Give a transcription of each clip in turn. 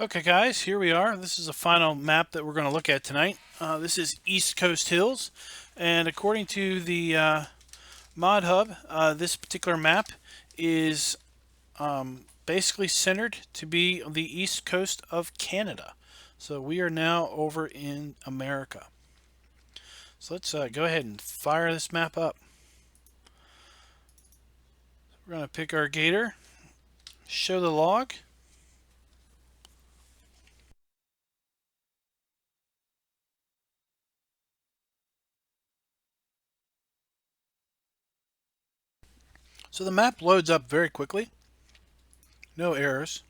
Okay, guys, here we are. This is the final map that we're going to look at tonight. This is East Coast Hills, and according to the Mod Hub, this particular map is basically centered to be on the east coast of Canada. So we are now over in America. So let's go ahead and fire this map up. We're going to pick our gator, show the log. So the map loads up very quickly, no errors.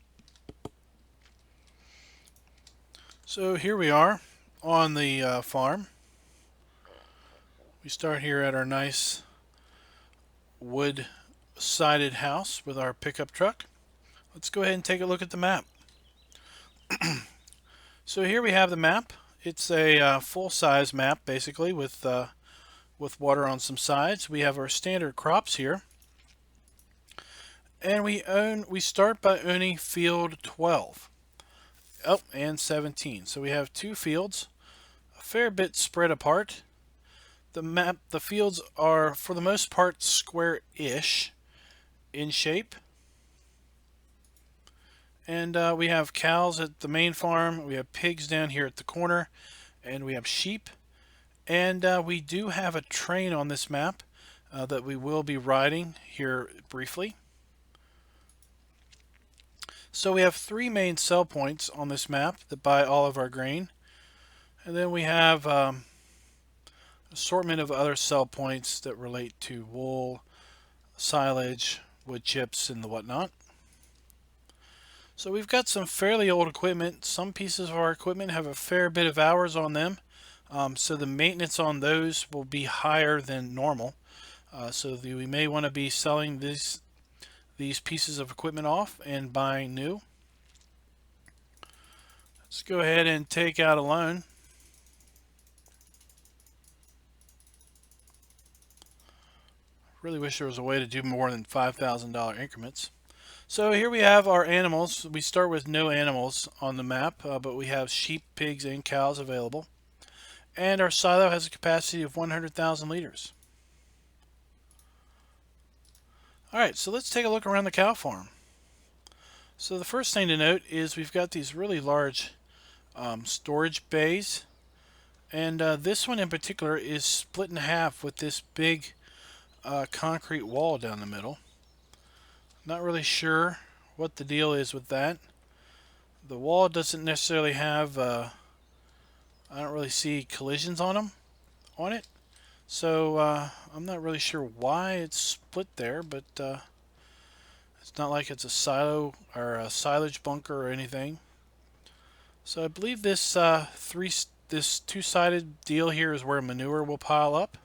So here we are on the farm. We start here at our nice wood sided house with our pickup truck. Let's go ahead and take a look at the map. So here we have the map. It's a full-size map basically with water on some sides. We have our standard crops here. And we start by owning field 12. Oh, and 17. So we have two fields, a fair bit spread apart. The fields are for the most part square-ish in shape. And we have cows at the main farm, we have pigs down here at the corner, and we have sheep. And we do have a train on this map that we will be riding here briefly. So we have three main sell points on this map that buy all of our grain. And then we have assortment of other sell points that relate to wool, silage, wood chips, and the whatnot. So we've got some fairly old equipment. Some pieces of our equipment have a fair bit of hours on them. So the maintenance on those will be higher than normal. So we may want to be selling these pieces of equipment off and buying new. Let's go ahead and take out a loan. Really wish there was a way to do more than $5,000 increments. So here we have our animals. We start with no animals on the map, but we have sheep, pigs, and cows available. And our silo has a capacity of 100,000 liters. Alright, so let's take a look around the cow farm. So the first thing to note is we've got these really large storage bays. And this one in particular is split in half with this big concrete wall down the middle. Not really sure what the deal is with that. The wall doesn't necessarily have, I don't really see collisions on it. So I'm not really sure why it's split there, but it's not like it's a silo or a silage bunker or anything. So I believe this this two-sided deal here is where manure will pile up.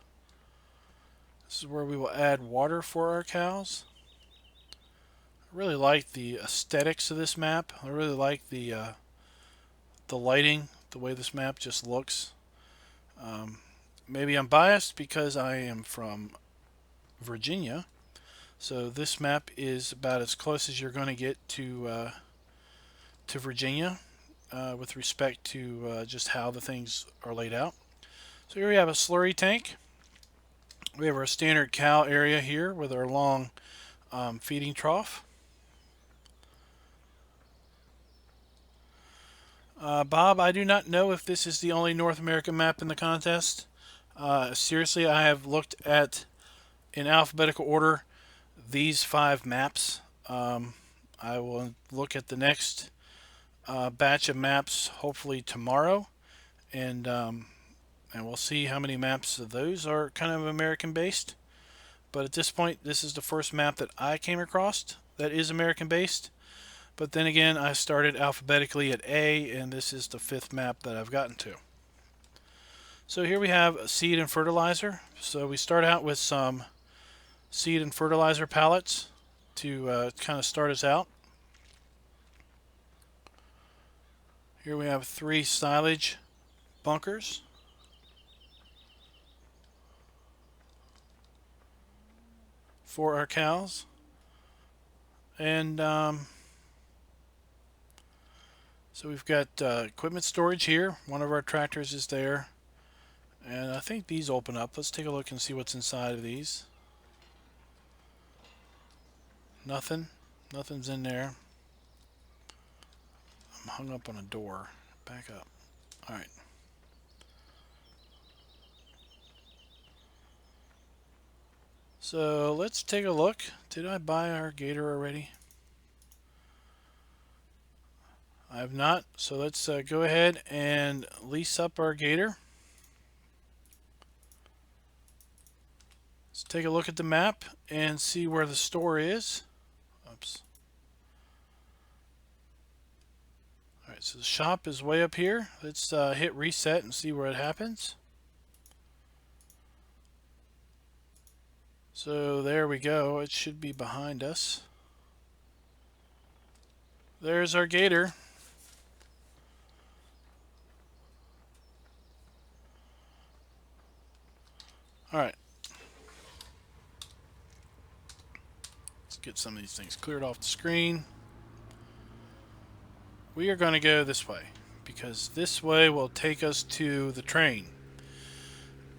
This is where we will add water for our cows. I really like the aesthetics of this map. I really like the lighting, the way this map just looks. Maybe I'm biased because I am from Virginia, so this map is about as close as you're going to get to Virginia with respect to just how the things are laid out. So here we have a slurry tank. We have our standard cow area here with our long feeding trough. Bob, I do not know if this is the only North American map in the contest. Seriously, I have looked at, in alphabetical order, these 5 maps. I will look at the next batch of maps hopefully tomorrow, and we'll see how many maps of those are kind of American based. But at this point, this is the first map that I came across that is American based. But then again, I started alphabetically at A, and this is the 5th map that I've gotten to. So here we have seed and fertilizer. So we start out with some seed and fertilizer pallets to kind of start us out. Here we have 3 silage bunkers. For our cows. And So we've got equipment storage here. One of our tractors is there. And I think these open up. Let's take a look and see what's inside of these. Nothing. Nothing's in there. I'm hung up on a door. Back up. Alright. So let's take a look. Did I buy our gator already? I have not. So let's go ahead and lease up our gator. Let's take a look at the map and see where the store is. Oops. Alright, so the shop is way up here. Let's hit reset and see where it happens. So there we go. It should be behind us. There's our gator. Alright. Let's get some of these things cleared off the screen. We are going to go this way because this way will take us to the train.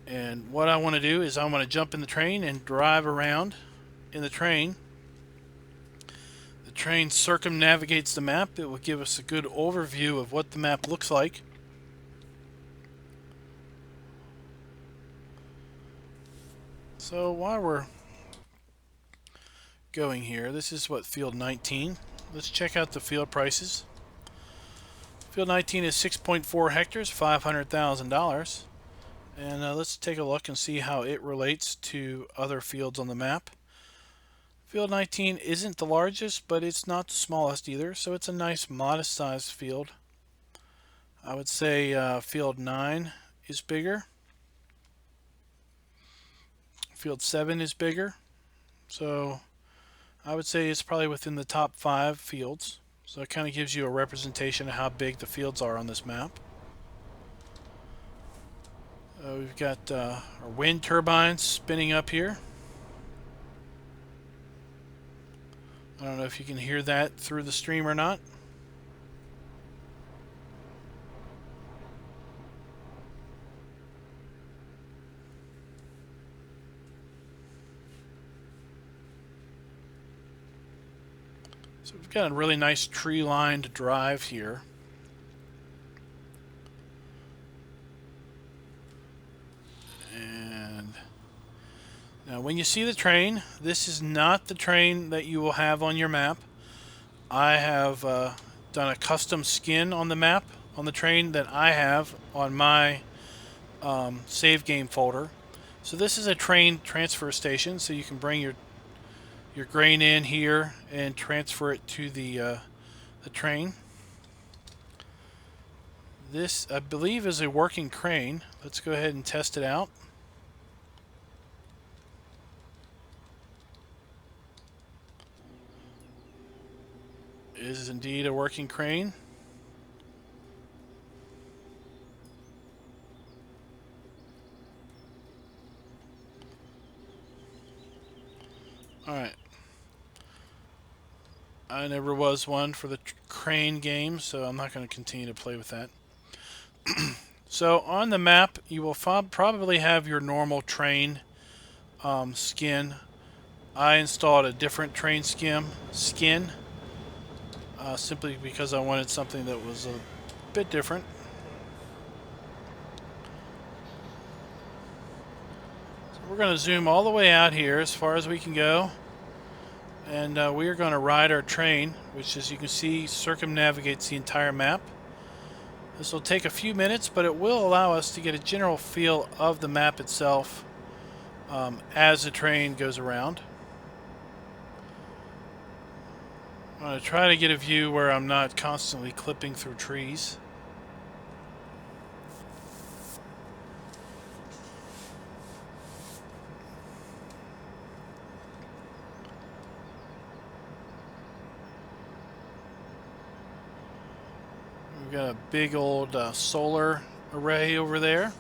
And what I want to do is I want to jump in the train and drive around in the train. The train circumnavigates the map. It will give us a good overview of what the map looks like. So while we're going here, this is what field 19. Let's check out the field prices. Field 19 is 6.4 hectares, $500,000. And let's take a look and see how it relates to other fields on the map. Field 19 isn't the largest, but it's not the smallest either, so it's a nice modest sized field. I would say field 9 is bigger. Field 7 is bigger. So I would say it's probably within the top 5 fields. So it kind of gives you a representation of how big the fields are on this map. We've got our wind turbines spinning up here. I don't know if you can hear that through the stream or not. So we've got a really nice tree-lined drive here. And now when you see the train, this is not the train that you will have on your map. I have done a custom skin on the map on the train that I have on my save game folder. So this is a train transfer station, so you can bring your grain in here and transfer it to the train. This, I believe, is a working crane. Let's go ahead and test it out. It is indeed a working crane. Alright. I never was one for the crane game, so I'm not going to continue to play with that. So on the map, you will probably have your normal train skin. I installed a different train skin simply because I wanted something that was a bit different. So we're going to zoom all the way out here as far as we can go. And we are going to ride our train, which, as you can see, circumnavigates the entire map. This will take a few minutes, but it will allow us to get a general feel of the map itself as the train goes around. I'm going to try to get a view where I'm not constantly clipping through trees. We've got a big old solar array over there.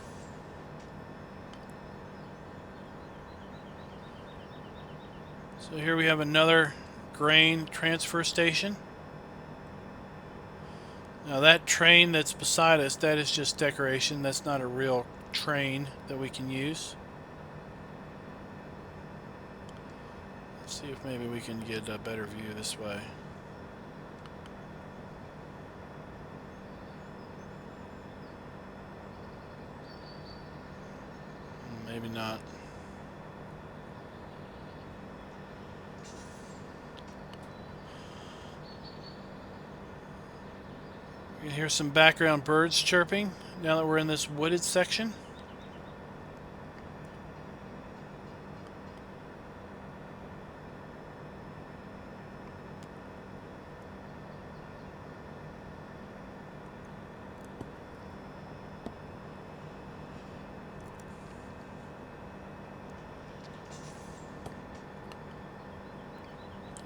So here we have another grain transfer station. Now that train that's beside us, that is just decoration. That's not a real train that we can use. Let's see if maybe we can get a better view this way. Maybe not. You can hear some background birds chirping now that we're in this wooded section.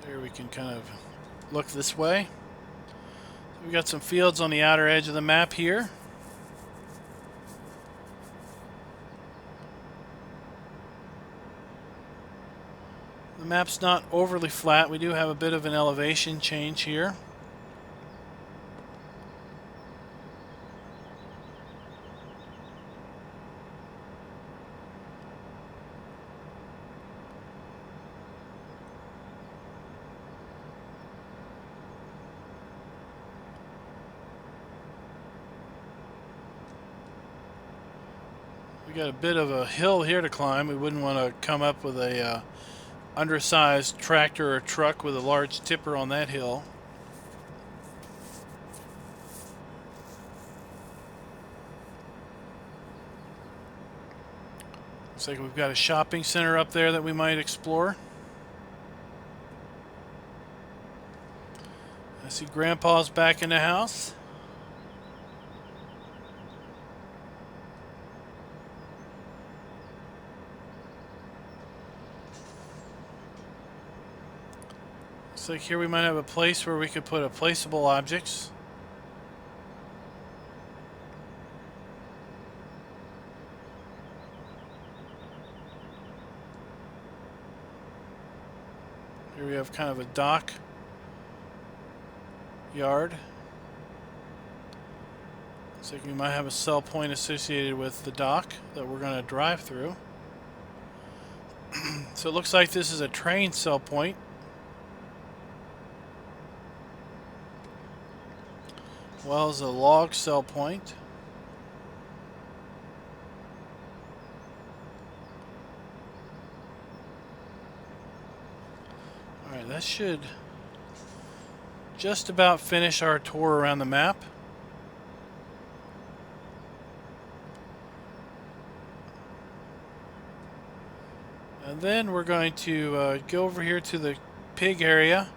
There we can kind of look this way. We've got some fields on the outer edge of the map here. The map's not overly flat. We do have a bit of an elevation change here. We got a bit of a hill here to climb. We wouldn't want to come up with a undersized tractor or truck with a large tipper on that hill. Looks like we've got a shopping center up there that we might explore. I see Grandpa's back in the house. Looks like here we might have a place where we could put a placeable objects. Here we have kind of a dock yard. Looks like we might have a sell point associated with the dock that we're going to drive through. So it looks like this is a train sell point. Well as a log sell point. Alright, that should just about finish our tour around the map. And then we're going to go over here to the pig area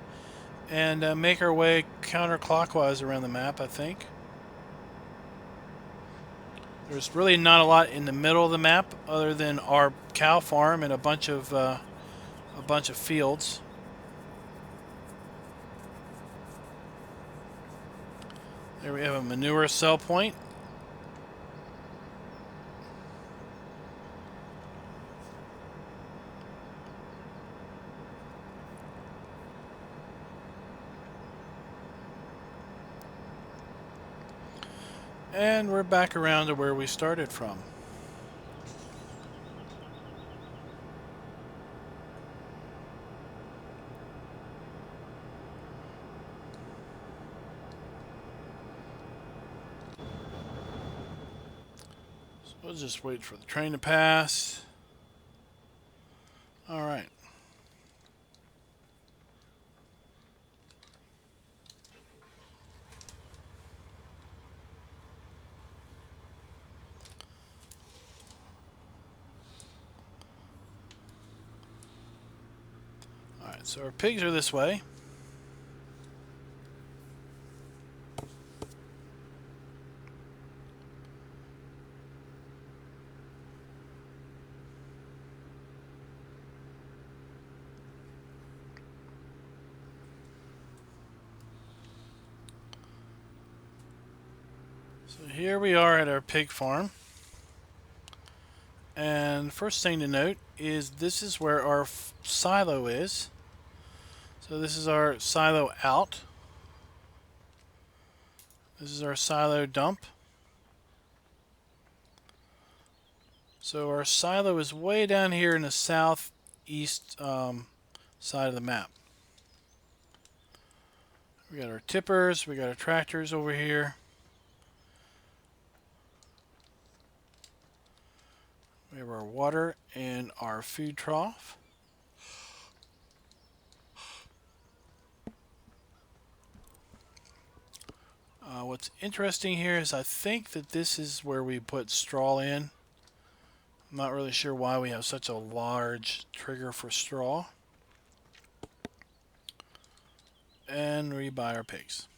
and make our way counterclockwise around the map, I think. There's really not a lot in the middle of the map other than our cow farm and a bunch of fields. There we have a manure sell point. And we're back around to where we started from. So we'll just wait for the train to pass. All right. So our pigs are this way. So here we are at our pig farm. And first thing to note is this is where our silo is. So this is our silo out. This is our silo dump. So our silo is way down here in the southeast side of the map. We got our tippers, we got our tractors over here. We have our water and our food trough. What's interesting here is I think that this is where we put straw in. I'm not really sure why we have such a large trigger for straw. And we buy our pigs.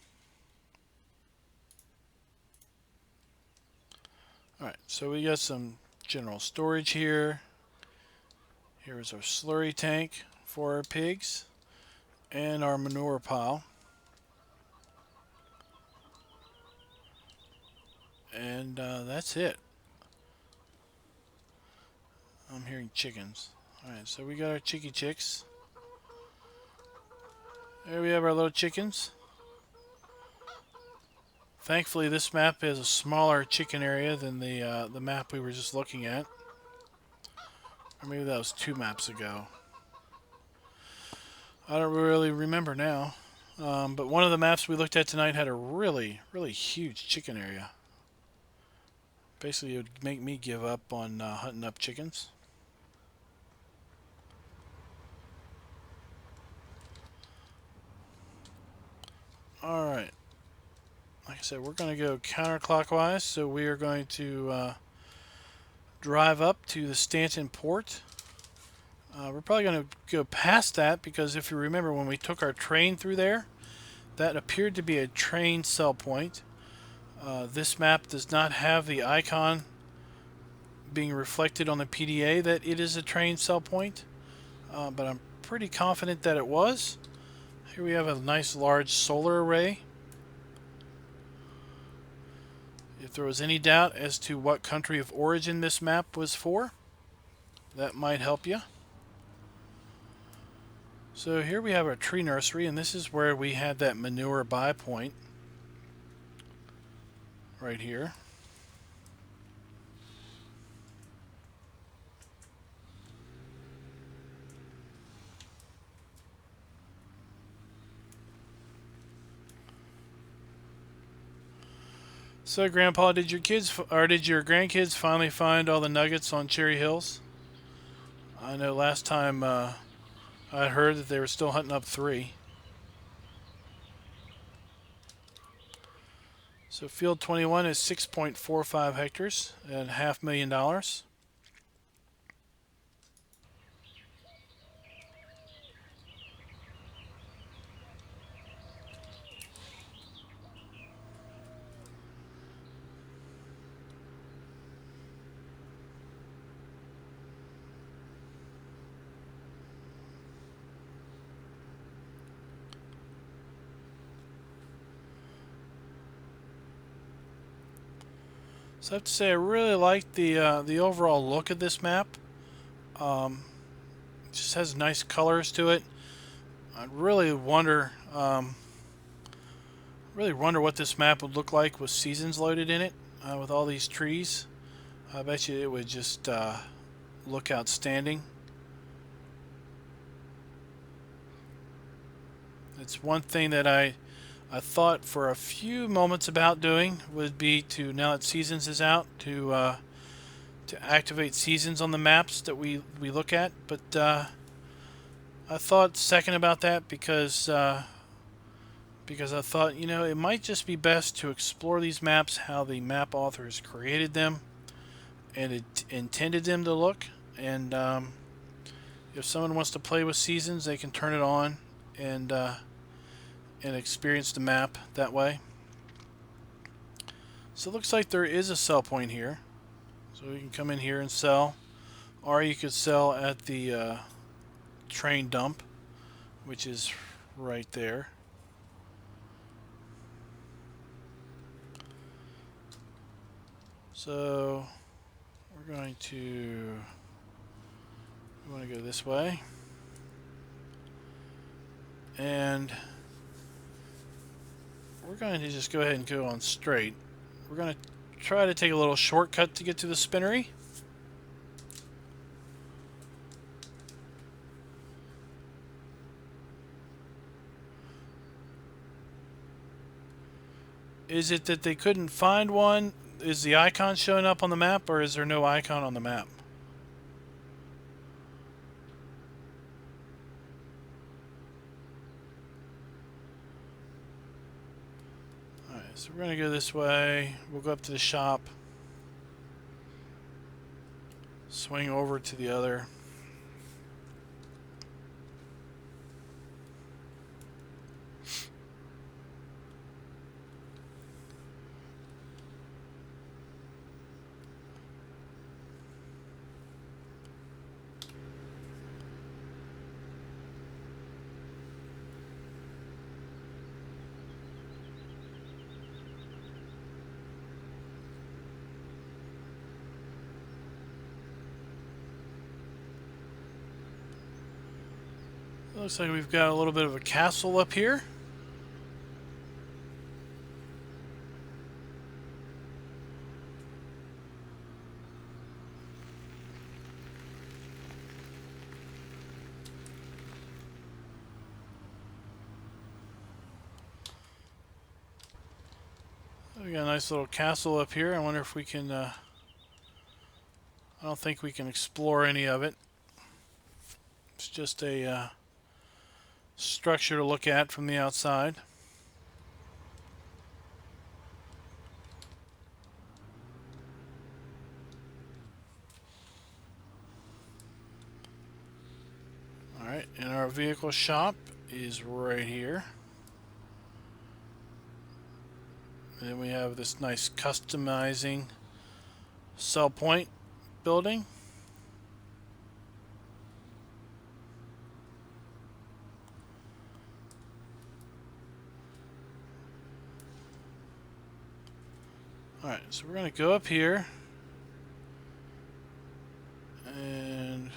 Alright, so we got some general storage here. Here's our slurry tank for our pigs. And our manure pile. And that's it. I'm hearing chickens. Alright, so we got our chicks. There we have our little chickens. Thankfully, this map has a smaller chicken area than the map we were just looking at. Or maybe that was 2 maps ago. I don't really remember now. But one of the maps we looked at tonight had a really, really huge chicken area. Basically, it would make me give up on hunting up chickens. Alright. Like I said, we're going to go counterclockwise, so we are going to drive up to the Stanton port. We're probably going to go past that because if you remember when we took our train through there, that appeared to be a train sell point. This map does not have the icon being reflected on the PDA that it is a train sell point, but I'm pretty confident that it was. Here we have a nice large solar array. If there was any doubt as to what country of origin this map was for, that might help you. So here we have our tree nursery, and this is where we had that manure buy point. Right here. So, Grandpa, did your grandkids finally find all the nuggets on Cherry Hills? I know last time I heard that they were still hunting up 3. So field 21 is 6.45 hectares and $500,000. So I have to say I really like the overall look of this map. It just has nice colors to it. I really wonder what this map would look like with seasons loaded in it, with all these trees. I bet you it would just look outstanding. It's one thing that I thought for a few moments about doing would be to, now that Seasons is out, to activate Seasons on the maps that we look at. But I thought second about that because I thought, you know, it might just be best to explore these maps how the map authors created them and it intended them to look. And if someone wants to play with Seasons, they can turn it on and experience the map that way. So it looks like there is a sell point here. So we can come in here and sell. Or you could sell at the train dump, which is right there. So we're going to, we want to go this way. we're going to just go ahead and go on straight. We're going to try to take a little shortcut to get to the spinnery. Is it that they couldn't find one? Is the icon showing up on the map, or is there no icon on the map? Alright, so we're going to go this way. We'll go up to the shop. Swing over to the other. Looks like we've got a little bit of a castle up here. We got a nice little castle up here. I wonder if we can... I don't think we can explore any of it. It's just a structure to look at from the outside. Alright, and our vehicle shop is right here. And then we have this nice customizing sell point building. Alright, so we're going to go up here. And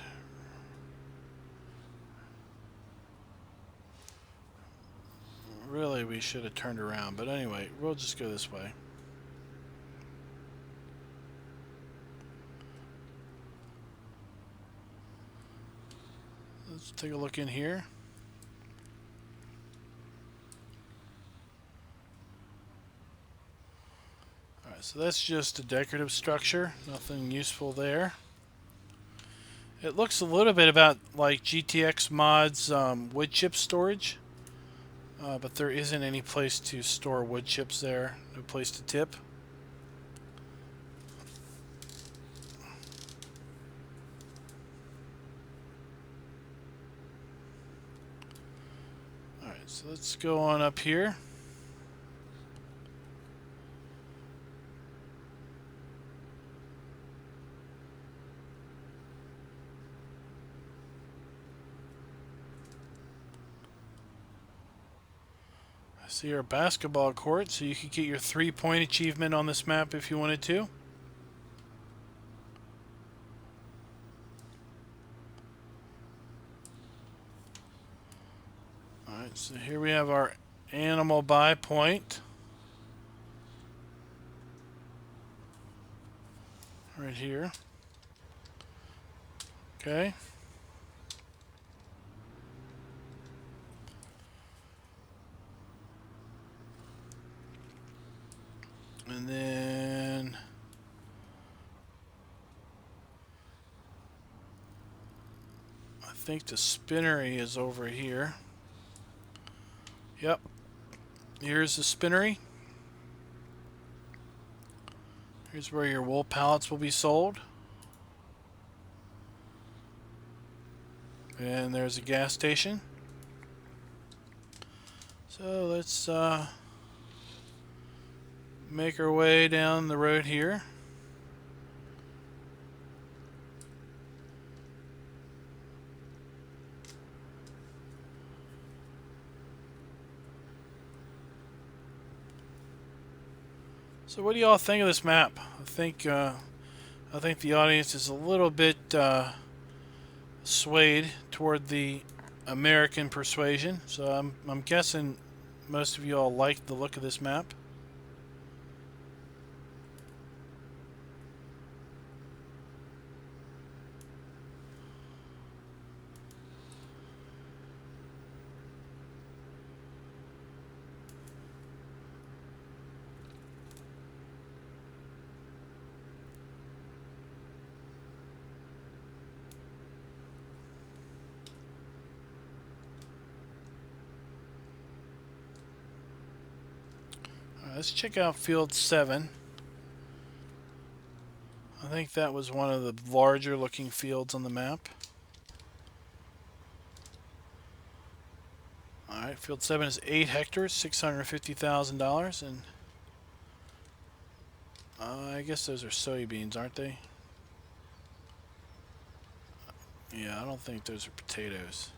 really we should have turned around, but anyway, we'll just go this way. Let's take a look in here. Alright, so that's just a decorative structure, nothing useful there. It looks a little bit about like GTX mods wood chip storage, but there isn't any place to store wood chips there, no place to tip. Alright, so let's go on up here. See our basketball court, so you could get your 3-point achievement on this map if you wanted to. Alright, so here we have our animal buy point. Right here. Okay. And then I think the spinnery is over here. Yep. Here's the spinnery. Here's where your wool pallets will be sold. And there's a gas station. So let's make our way down the road here. So what do y'all think of this map? I think the audience is a little bit swayed toward the American persuasion. So I'm guessing most of you all like the look of this map. Let's check out field 7. I think that was one of the larger looking fields on the map. Alright, field 7 is 8 hectares, $650,000, and I guess those are soybeans, aren't they? Yeah, I don't think those are potatoes.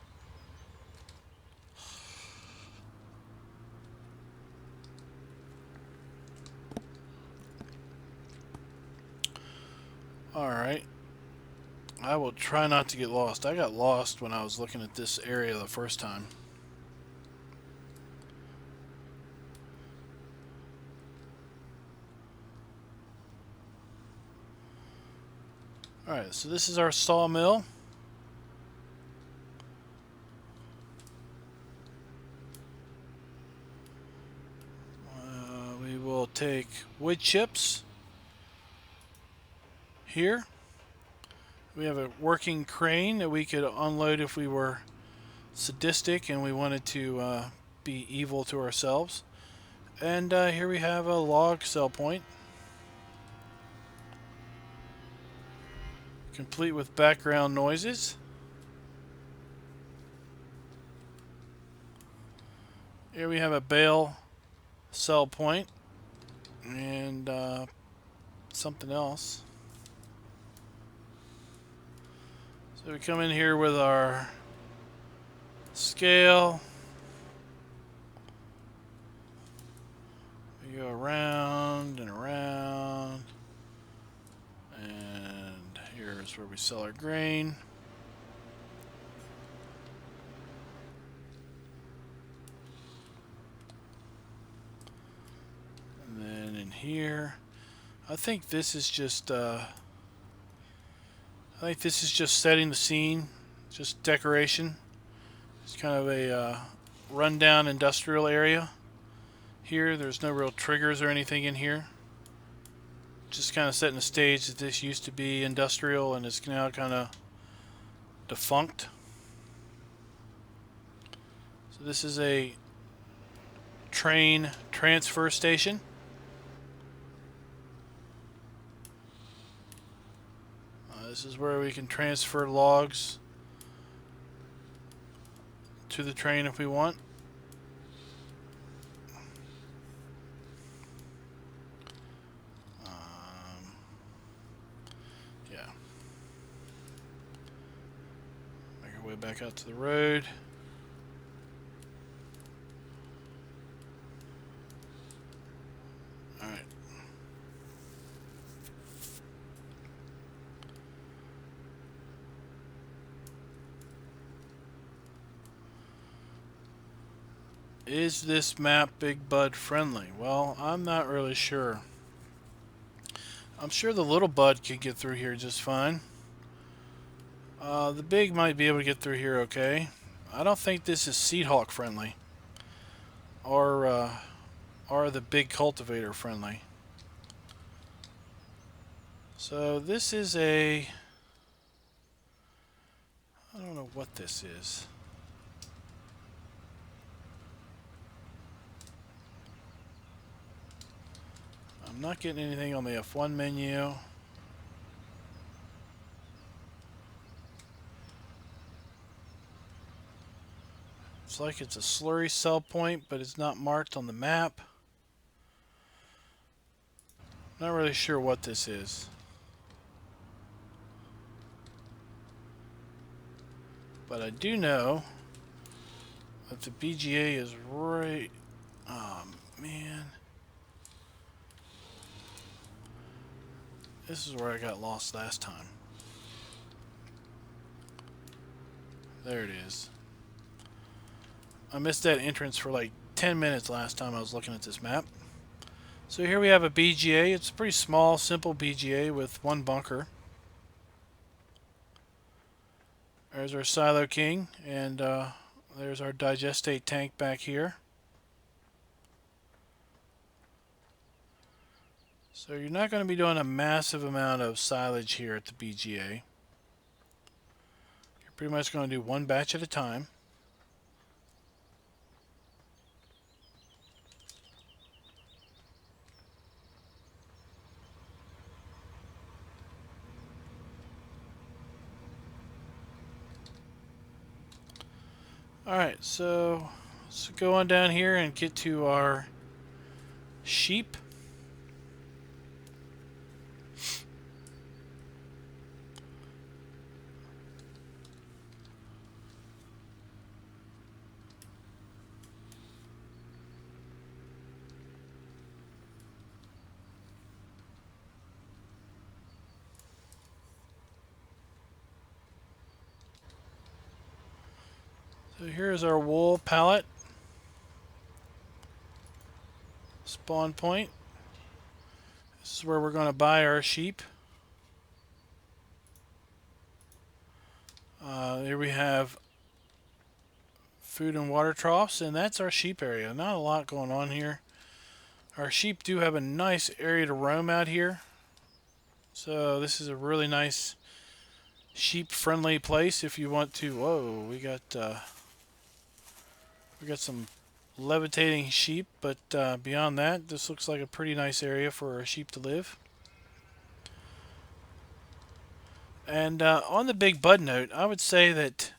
Alright. I will try not to get lost. I got lost when I was looking at this area the first time. Alright, so this is our sawmill. We will take wood chips here. We have a working crane that we could unload if we were sadistic and we wanted to be evil to ourselves. And here we have a log sell point, complete with background noises. Here we have a bale sell point and something else. So we come in here with our scale. We go around and around. And here's where we sell our grain. And then in here, I think this is just setting the scene, just decoration. It's kind of a rundown industrial area. Here, there's no real triggers or anything in here. Just kind of setting the stage that this used to be industrial and it's now kind of defunct. So this is a train transfer station. This is where we can transfer logs to the train if we want. Yeah. Make our way back out to the road. Alright. Is this map Big Bud friendly? Well, I'm not really sure. I'm sure the little bud can get through here just fine. The big might be able to get through here okay. I don't think this is Seed Hawk friendly. Or the big cultivator friendly. So this is a... I don't know what this is. I'm not getting anything on the F1 menu. It's like it's a slurry sell point, but it's not marked on the map. Not really sure what this is. But I do know that the BGA is right... Oh, man. This is where I got lost last time. There it is. I missed that entrance for like 10 minutes last time I was looking at this map. So here we have a BGA. It's a pretty small, simple BGA with one bunker. There's our Silo King, and there's our digestate tank back here. So you're not going to be doing a massive amount of silage here at the BGA. You're pretty much going to do one batch at a time. Alright, so let's go on down here and get to our sheep. So here's our wool pallet. Spawn point. This is where we're going to buy our sheep. Here we have food and water troughs, and that's our sheep area. Not a lot going on here. Our sheep do have a nice area to roam out here. So this is a really nice sheep-friendly place if you want to. Whoa, we got some levitating sheep, but beyond that, this looks like a pretty nice area for a sheep to live. And on the big bud note, I would say that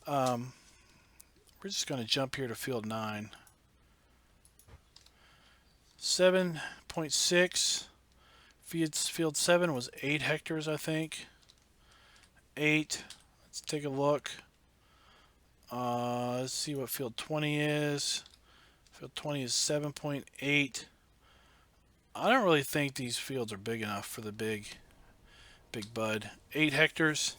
we're just going to jump here to field 9. 7.6. Field 7 was 8 hectares, I think. 8. Let's take a look. Let's see what field 20 is. Field 20 is 7.8. I don't really think these fields are big enough for the big bud. 8 hectares.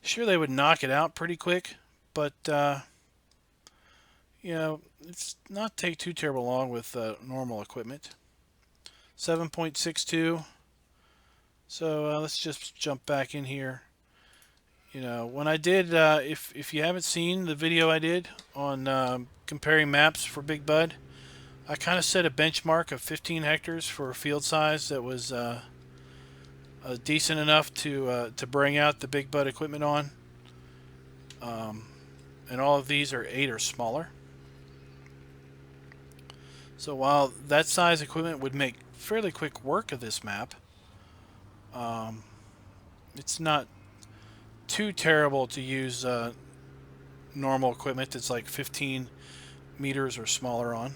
Sure, they would knock it out pretty quick, but you know, it's not take too terrible long with normal equipment. 7.62. So let's just jump back in here. You know, when I did, if you haven't seen the video I did on comparing maps for Big Bud, I kind of set a benchmark of 15 hectares for a field size that was decent enough to bring out the Big Bud equipment on. And all of these are 8 or smaller. So while that size equipment would make fairly quick work of this map, it's not too terrible to use normal equipment that's like 15 meters or smaller on.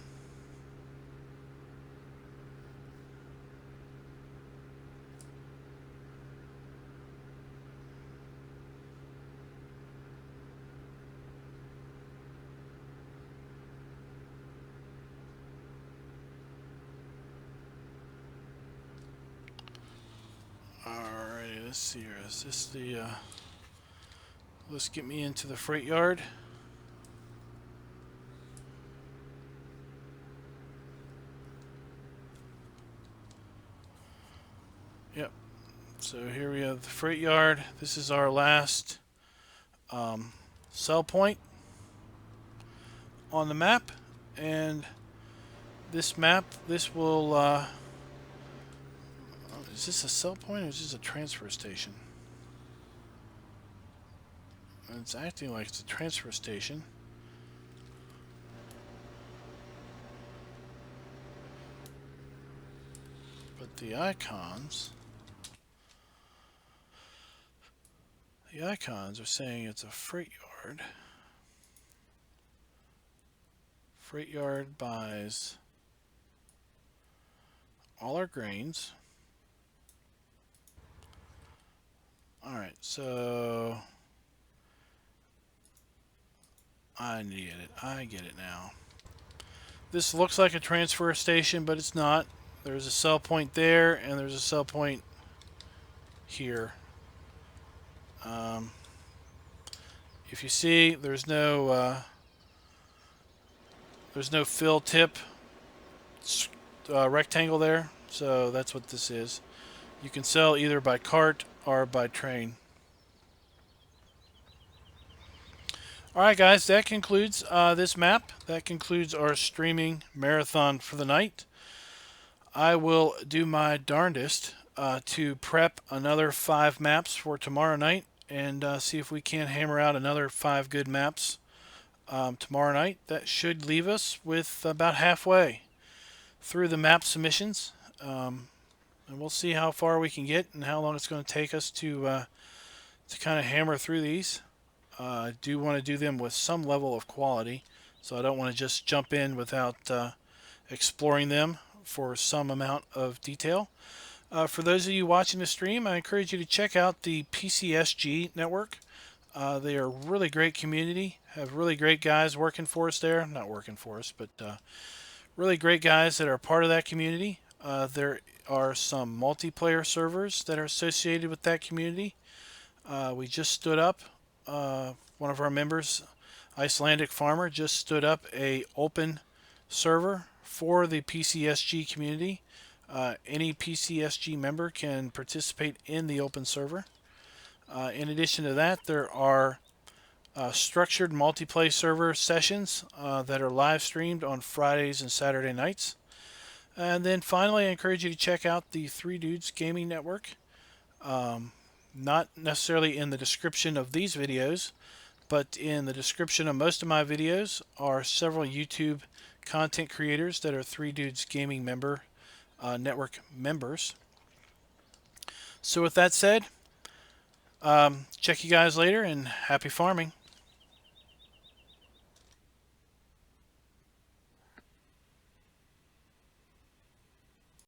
Alrighty, let's see here. Is this the let's get me into the freight yard. Yep. So here we have the freight yard. This is our last sell point on the map, and this map, this will is this a sell point or is this a transfer station? It's acting like it's a transfer station. But the icons are saying it's a freight yard. Freight yard buys all our grains. Alright, so I get it now. This looks like a transfer station, but it's not. There's a sell point there, and there's a sell point here. If you see, there's no There's no fill tip rectangle there, so that's what this is. You can sell either by cart or by train. Alright guys, that concludes this map. That concludes our streaming marathon for the night. I will do my darndest to prep another 5 maps for tomorrow night and see if we can hammer out another 5 good maps tomorrow night. That should leave us with about halfway through the map submissions. And we'll see how far we can get and how long it's going to take us to kind of hammer through these. I do want to do them with some level of quality, so I don't want to just jump in without exploring them for some amount of detail. For those of you watching the stream, I encourage you to check out the PCSG network. They are a really great community, have really great guys working for us there. Not working for us, but really great guys that are part of that community. There are some multiplayer servers that are associated with that community. We just stood up, one of our members, Icelandic Farmer, just stood up a open server for the PCSG community. Any PCSG member can participate in the open server. In addition to that, there are structured multiplayer server sessions that are live streamed on Fridays and Saturday nights. And then finally, I encourage you to check out the Three Dudes Gaming Network. Not necessarily in the description of these videos, but in the description of most of my videos are several YouTube content creators that are Three Dudes Gaming network members. So with that said, check you guys later and happy farming.